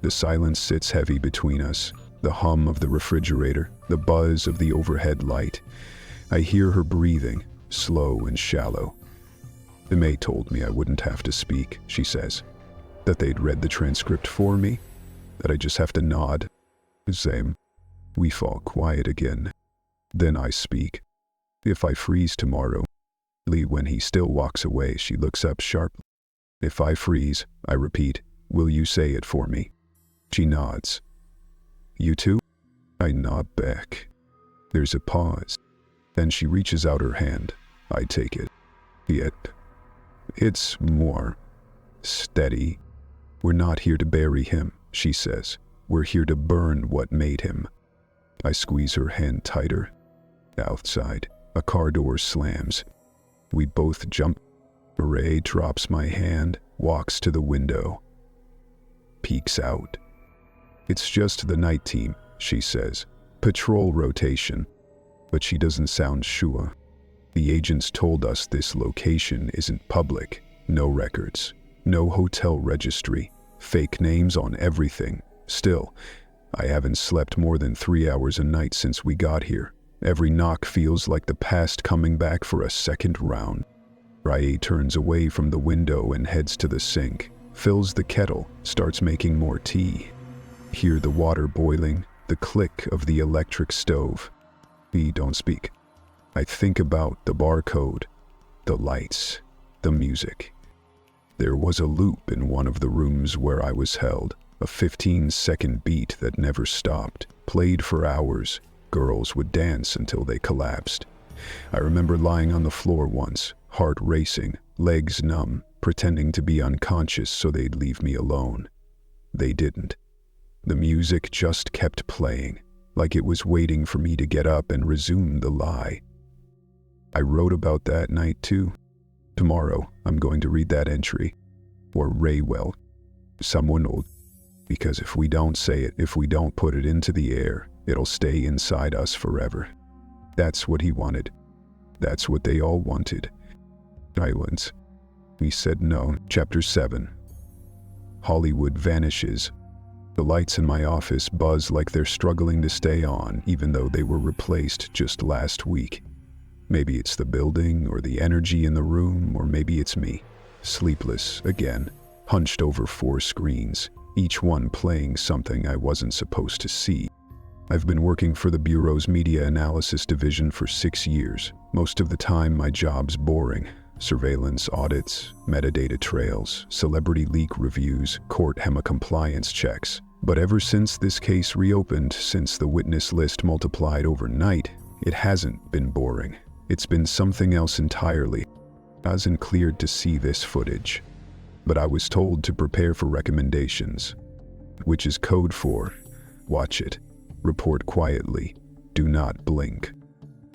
The silence sits heavy between us, the hum of the refrigerator, the buzz of the overhead light. I hear her breathing, slow and shallow. The maid told me I wouldn't have to speak, she says. That they'd read the transcript for me, that I just have to nod. Same. We fall quiet again. Then I speak. If I freeze tomorrow, when he still walks away, she looks up sharply. If I freeze, I repeat, will you say it for me? She nods. You too? I nod back. There's a pause. Then she reaches out her hand. I take it. Yet, it's more steady. We're not here to bury him, she says. We're here to burn what made him. I squeeze her hand tighter. Outside, a car door slams. We both jump. Ray drops my hand, walks to the window, peeks out. It's just the night team, she says. Patrol rotation. But she doesn't sound sure. The agents told us this location isn't public. No records. No hotel registry. Fake names on everything. Still, I haven't slept more than 3 hours a night since we got here. Every knock feels like the past coming back for a second round. Ray turns away from the window and heads to the sink, fills the kettle, starts making more tea. Hear the water boiling, the click of the electric stove. We don't speak. I think about the barcode, the lights, the music. There was a loop in one of the rooms where I was held, a 15-second beat that never stopped, played for hours. Girls would dance until they collapsed. I remember lying on the floor once, heart racing, legs numb, pretending to be unconscious so they'd leave me alone. They didn't. The music just kept playing, like it was waiting for me to get up and resume the lie. I wrote about that night too. Tomorrow, I'm going to read that entry. Or Raywell. Someone old. Because if we don't say it, if we don't put it into the air, it'll stay inside us forever. That's what he wanted. That's what they all wanted. Silence. We said no. Chapter 7. Hollywood vanishes. The lights in my office buzz like they're struggling to stay on, even though they were replaced just last week. Maybe it's the building, or the energy in the room, or maybe it's me. Sleepless, again, hunched over 4 screens, each one playing something I wasn't supposed to see. I've been working for the Bureau's Media Analysis Division for 6 years. Most of the time, my job's boring. Surveillance audits, metadata trails, celebrity leak reviews, court HEMA compliance checks. But ever since this case reopened, since the witness list multiplied overnight, it hasn't been boring. It's been something else entirely. I wasn't cleared to see this footage, but I was told to prepare for recommendations, which is code for watch it, report quietly, do not blink.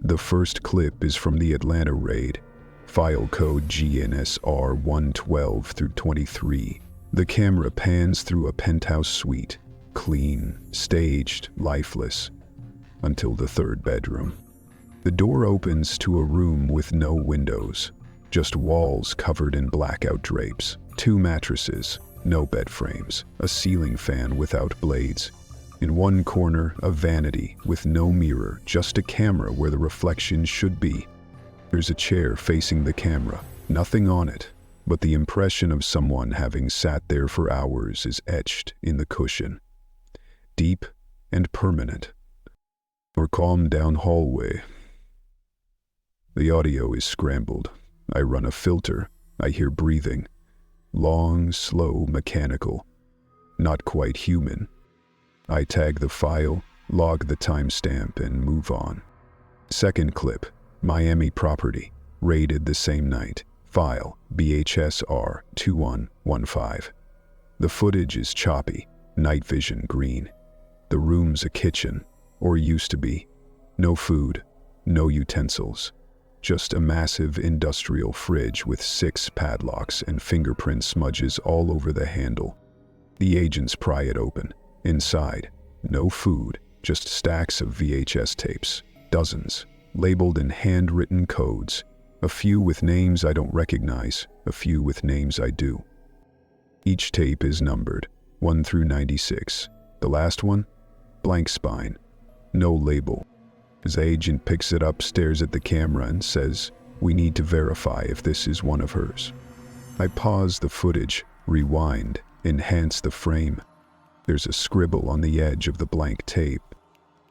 The first clip is from the Atlanta raid, file code GNSR 112 through 23. The camera pans through a penthouse suite, clean, staged, lifeless, until the 3rd bedroom. The door opens to a room with no windows, just walls covered in blackout drapes, 2 mattresses, no bed frames, a ceiling fan without blades. In one corner, a vanity with no mirror, just a camera where the reflection should be. There's a chair facing the camera, nothing on it, but the impression of someone having sat there for hours is etched in the cushion. Deep and permanent. Or calm down hallway. The audio is scrambled. I run a filter. I hear breathing. Long, slow, mechanical. Not quite human. I tag the file, log the timestamp, and move on. Second clip. Miami property, raided the same night. File, BHSR 2115. The footage is choppy, night vision green. The room's a kitchen, or used to be. No food, no utensils. Just a massive industrial fridge with 6 padlocks and fingerprint smudges all over the handle. The agents pry it open. Inside, no food, just stacks of VHS tapes, dozens. Labeled in handwritten codes, a few with names I don't recognize, a few with names I do. Each tape is numbered, 1 through 96. The last one? Blank spine. No label. His agent picks it up, stares at the camera, and says, "We need to verify if this is one of hers." I pause the footage, rewind, enhance the frame. There's a scribble on the edge of the blank tape.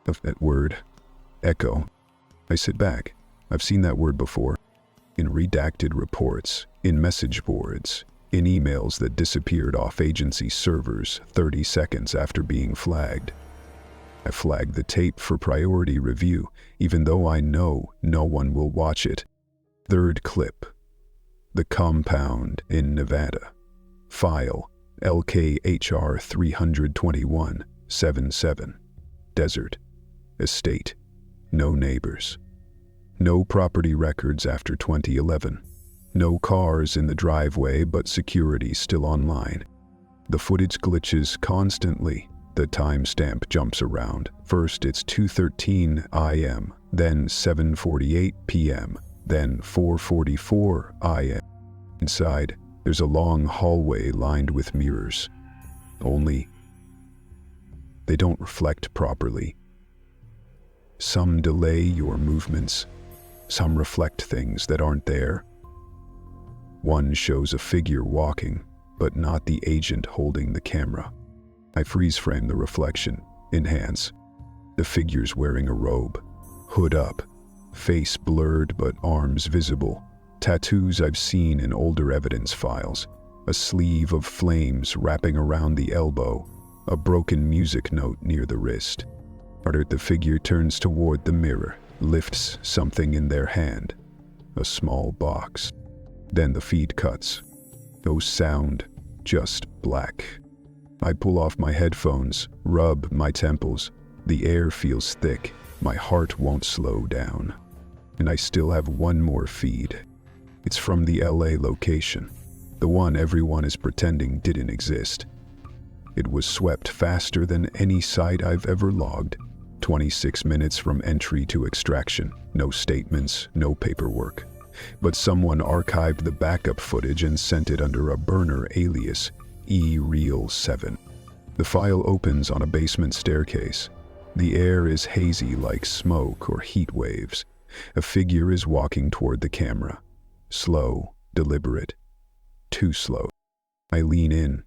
Of that word, echo. I sit back. I've seen that word before. In redacted reports, in message boards, in emails that disappeared off agency servers 30 seconds after being flagged. I flagged the tape for priority review, even though I know no one will watch it. Third clip. The compound in Nevada. File, LKHR 321-77. Desert. Estate. No neighbors. No property records after 2011. No cars in the driveway, but security still online. The footage glitches constantly. The timestamp jumps around. First it's 2:13 AM, then 7:48 PM, then 4:44 AM. Inside, there's a long hallway lined with mirrors. Only, they don't reflect properly. Some delay your movements. Some reflect things that aren't there. One shows a figure walking, but not the agent holding the camera. I freeze frame the reflection, enhance. The figure's wearing a robe, hood up, face blurred but arms visible. Tattoos I've seen in older evidence files. A sleeve of flames wrapping around the elbow, a broken music note near the wrist. The figure turns toward the mirror, lifts something in their hand, a small box. Then the feed cuts. No sound, just black. I pull off my headphones, rub my temples. The air feels thick, my heart won't slow down. And I still have one more feed. It's from the LA location, the one everyone is pretending didn't exist. It was swept faster than any site I've ever logged. 26 minutes from entry to extraction, no statements, no paperwork. But someone archived the backup footage and sent it under a burner alias, eReal7. The file opens on a basement staircase. The air is hazy like smoke or heat waves. A figure is walking toward the camera. Slow, deliberate. Too slow. I lean in,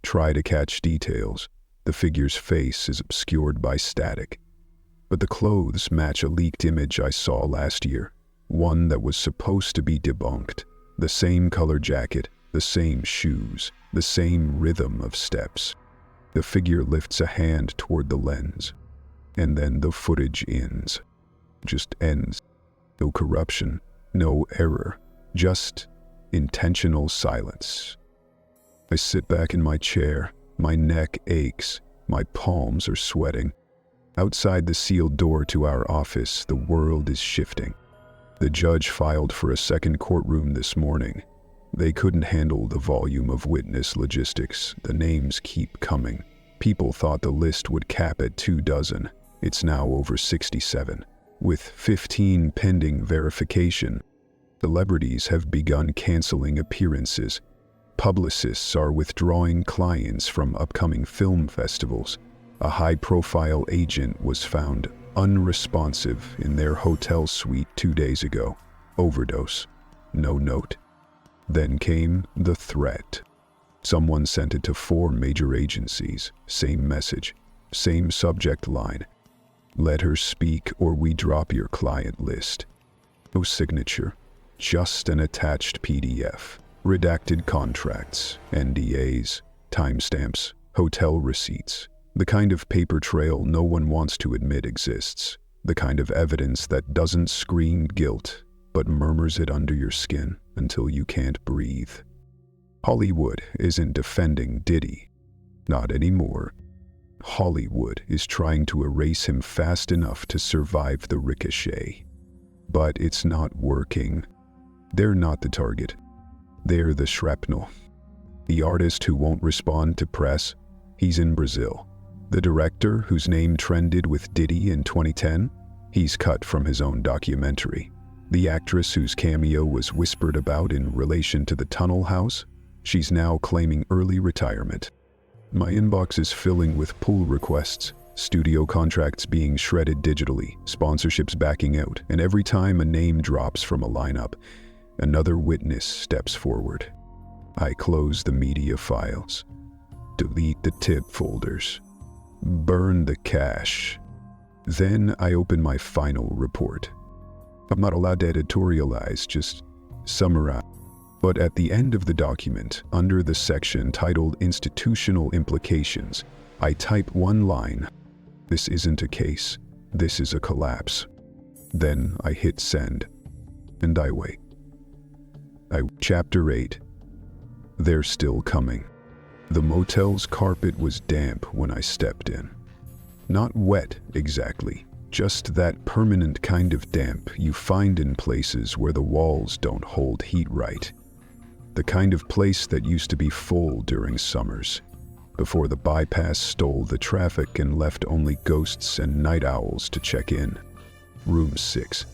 try to catch details. The figure's face is obscured by static. But the clothes match a leaked image I saw last year. One that was supposed to be debunked. The same color jacket, the same shoes, the same rhythm of steps. The figure lifts a hand toward the lens. And then the footage ends. Just ends. No corruption, no error, just intentional silence. I sit back in my chair, my neck aches, my palms are sweating. Outside the sealed door to our office, the world is shifting. The judge filed for a second courtroom this morning. They couldn't handle the volume of witness logistics. The names keep coming. People thought the list would cap at 24. It's now over 67. With 15 pending verification. Celebrities have begun canceling appearances. Publicists are withdrawing clients from upcoming film festivals. A high-profile agent was found unresponsive in their hotel suite 2 days ago. Overdose. No note. Then came the threat. Someone sent it to 4 major agencies. Same message. Same subject line. Let her speak or we drop your client list. No signature. Just an attached PDF. Redacted contracts, NDAs, timestamps, hotel receipts. The kind of paper trail no one wants to admit exists. The kind of evidence that doesn't scream guilt, but murmurs it under your skin until you can't breathe. Hollywood isn't defending Diddy. Not anymore. Hollywood is trying to erase him fast enough to survive the ricochet. But it's not working. They're not the target. They're the shrapnel. The artist who won't respond to press, he's in Brazil. The director whose name trended with Diddy in 2010, he's cut from his own documentary. The actress whose cameo was whispered about in relation to the Tunnel House, she's now claiming early retirement. My inbox is filling with pull requests, studio contracts being shredded digitally, sponsorships backing out, and every time a name drops from a lineup, another witness steps forward. I close the media files, delete the tip folders, burn the cache. Then I open my final report. I'm not allowed to editorialize, just summarize. But at the end of the document, under the section titled Institutional Implications, I type one line. This isn't a case. This is a collapse. Then I hit send. And I wait. Chapter 8. They're still coming. The motel's carpet was damp when I stepped in. Not wet, exactly. Just that permanent kind of damp you find in places where the walls don't hold heat right. The kind of place that used to be full during summers, before the bypass stole the traffic and left only ghosts and night owls to check in. Room 6.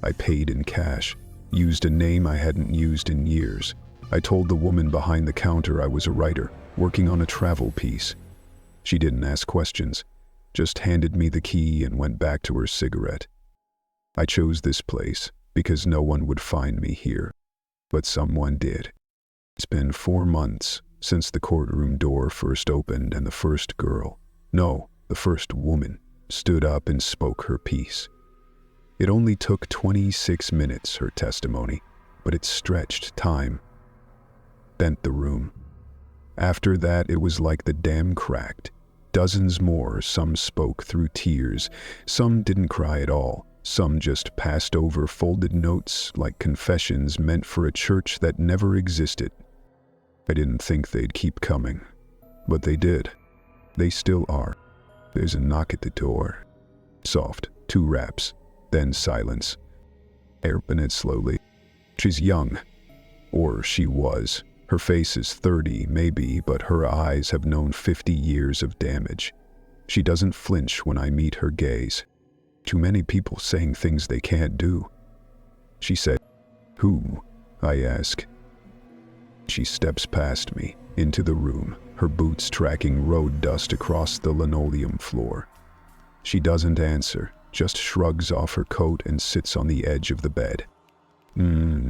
I paid in cash, used a name I hadn't used in years. I told the woman behind the counter I was a writer, working on a travel piece. She didn't ask questions, just handed me the key and went back to her cigarette. I chose this place because no one would find me here, but someone did. It's been 4 months, since the courtroom door first opened and the first girl, no, the first woman, stood up and spoke her piece. It only took 26 minutes, her testimony, but it stretched time, bent the room. After that, it was like the dam cracked. Dozens more, some spoke through tears, some didn't cry at all, some just passed over folded notes like confessions meant for a church that never existed. I didn't think they'd keep coming, but they did. They still are. There's a knock at the door. Soft, 2 raps, then silence. I open it slowly. She's young, or she was. Her face is 30, maybe, but her eyes have known 50 years of damage. She doesn't flinch when I meet her gaze. Too many people saying things they can't do. She said, "Who?" I ask. She steps past me, into the room, her boots tracking road dust across the linoleum floor. She doesn't answer, just shrugs off her coat and sits on the edge of the bed.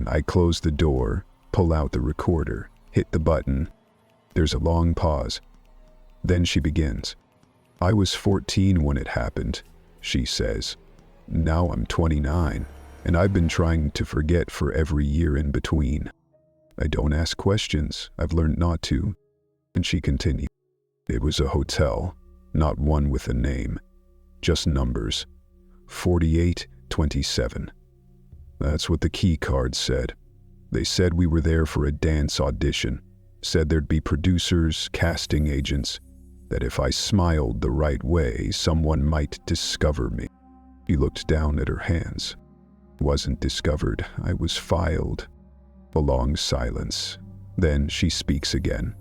I close the door, pull out the recorder, hit the button. There's a long pause. Then she begins. "I was 14 when it happened," she says. "Now I'm 29, and I've been trying to forget for every year in between. I don't ask questions, I've learned not to." And she continued. "It was a hotel, not one with a name, just numbers. 4827. That's what the key card said. They said we were there for a dance audition, said there'd be producers, casting agents, that if I smiled the right way, someone might discover me." She looked down at her hands. "Wasn't discovered, I was filed." A long silence. Then she speaks again.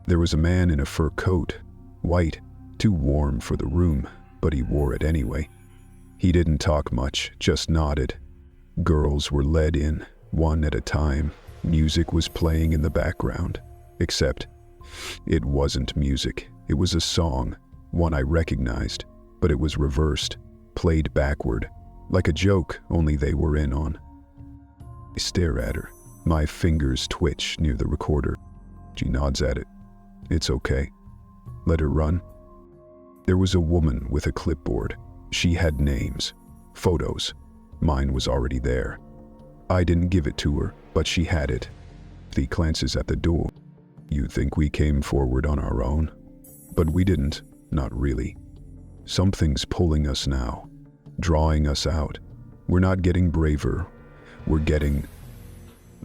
"There was a man in a fur coat, white, too warm for the room, but he wore it anyway. He didn't talk much, just nodded. Girls were led in, one at a time. Music was playing in the background, except it wasn't music. It was a song, one I recognized, but it was reversed, played backward, like a joke only they were in on." I stare at her. My fingers twitch near the recorder. She nods at it. "It's okay. Let her run." There was a woman with a clipboard. She had names, photos. Mine was already there. I didn't give it to her, but she had it. She glances at the door. "You think we came forward on our own?" But we didn't, not really. Something's pulling us now, drawing us out. We're not getting braver. We're getting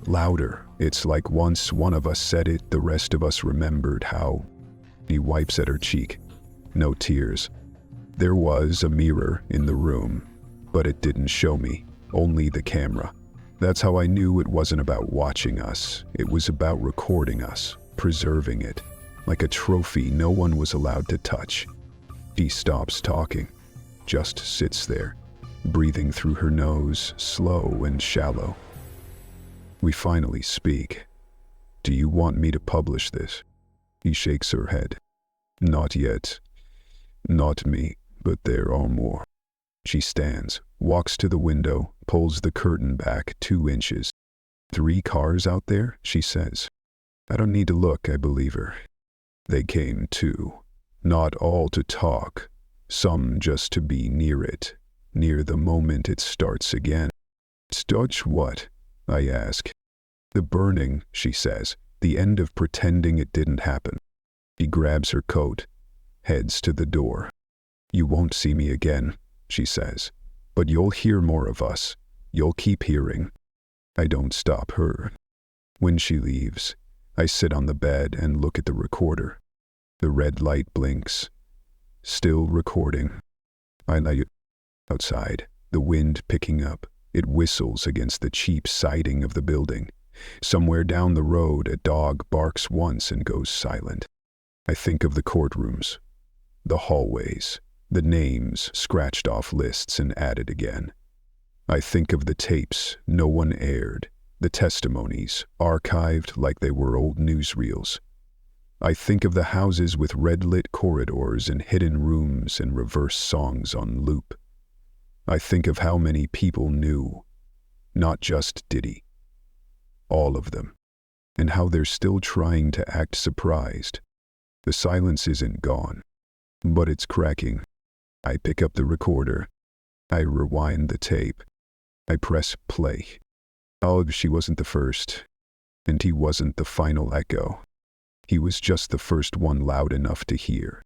louder. It's like once one of us said it, the rest of us remembered how. He wipes at her cheek. No tears. There was a mirror in the room, but it didn't show me, only the camera. That's how I knew it wasn't about watching us. It was about recording us, preserving it, like a trophy no one was allowed to touch. She stops talking, just sits there, breathing through her nose, slow and shallow. We finally speak. "Do you want me to publish this?" He shakes her head. "Not yet. Not me, but there are more." She stands, walks to the window, pulls the curtain back 2 inches. "3 cars out there?" she says. I don't need to look, I believe her. They came too, not all to talk, some just to be near it, near the moment it starts again. "Starts what?" I ask. "The burning," she says, "the end of pretending it didn't happen." She grabs her coat, heads to the door. "You won't see me again," she says, "but you'll hear more of us. You'll keep hearing." I don't stop her. When she leaves, I sit on the bed and look at the recorder. The red light blinks. Still recording. I lie outside, the wind picking up. It whistles against the cheap siding of the building. Somewhere down the road, a dog barks once and goes silent. I think of the courtrooms, the hallways, the names scratched off lists and added again. I think of the tapes no one aired, the testimonies archived like they were old newsreels. I think of the houses with red-lit corridors and hidden rooms and reverse songs on loop. I think of how many people knew, not just Diddy. All of them. and how they're still trying to act surprised. The silence isn't gone, but it's cracking. I pick up the recorder. I rewind the tape. I press play. Oh, she wasn't the first, and he wasn't the final echo. He was just the first one loud enough to hear.